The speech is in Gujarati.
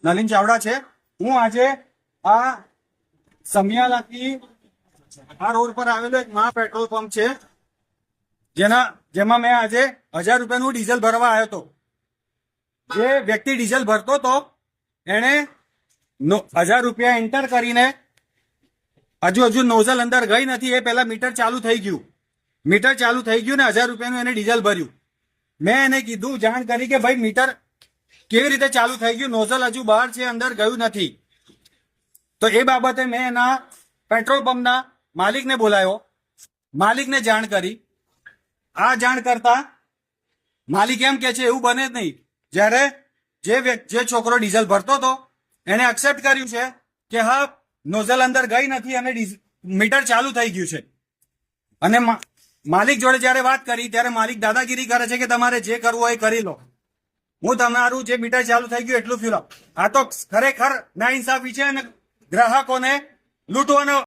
નલિન ચાવડા છે. હું આજે આ સમિયાલાથી આ રોડ પર આવેલો એક મહા પેટ્રોલ પંપ છે, જેમાં મેં આજે 1000 રૂપિયાનું ડીઝલ ભરવા આવ્યો હતો. જે વ્યક્તિ ડીઝલ ભરતો હતો એને 1000 રૂપિયા એન્ટર કરીને હજુ નોઝલ અંદર ગઈ નથી, એ પહેલા મીટર ચાલુ થઈ ગયું. મીટર ચાલુ થઈ ગયું ને 1000 રૂપિયાનું એને ડીઝલ ભર્યું. મેં એને કીધું, જાણ કરી કે ભાઈ મીટર કેવી રીતે ચાલુ થઈ ગયું, નોઝલ હજુ બહાર છે, અંદર ગયું નથી. તો એ બાબતે મેં એના પેટ્રોલ પંપના માલિકને બોલાયો, માલિકને જાણ કરી. આ જાણ કરતા માલિક એમ કે છે એવું બને જ નહીં. જ્યારે જે છોકરો ડીઝલ ભરતો હતો એને એક્સેપ્ટ કર્યું છે કે હા નોઝલ અંદર ગઈ નથી અને મીટર ચાલુ થઈ ગયું છે. અને માલિક જોડે જ્યારે વાત કરી ત્યારે માલિક દાદાગીરી કરે છે કે તમારે જે કરવું હોય એ કરી લો, હું તમારું જે મીટર ચાલુ થઈ ગયું એટલું ફ્યુલ. આ તો ખરેખર નાઇન્સાફી છે અને ગ્રાહકોને લૂંટવાનો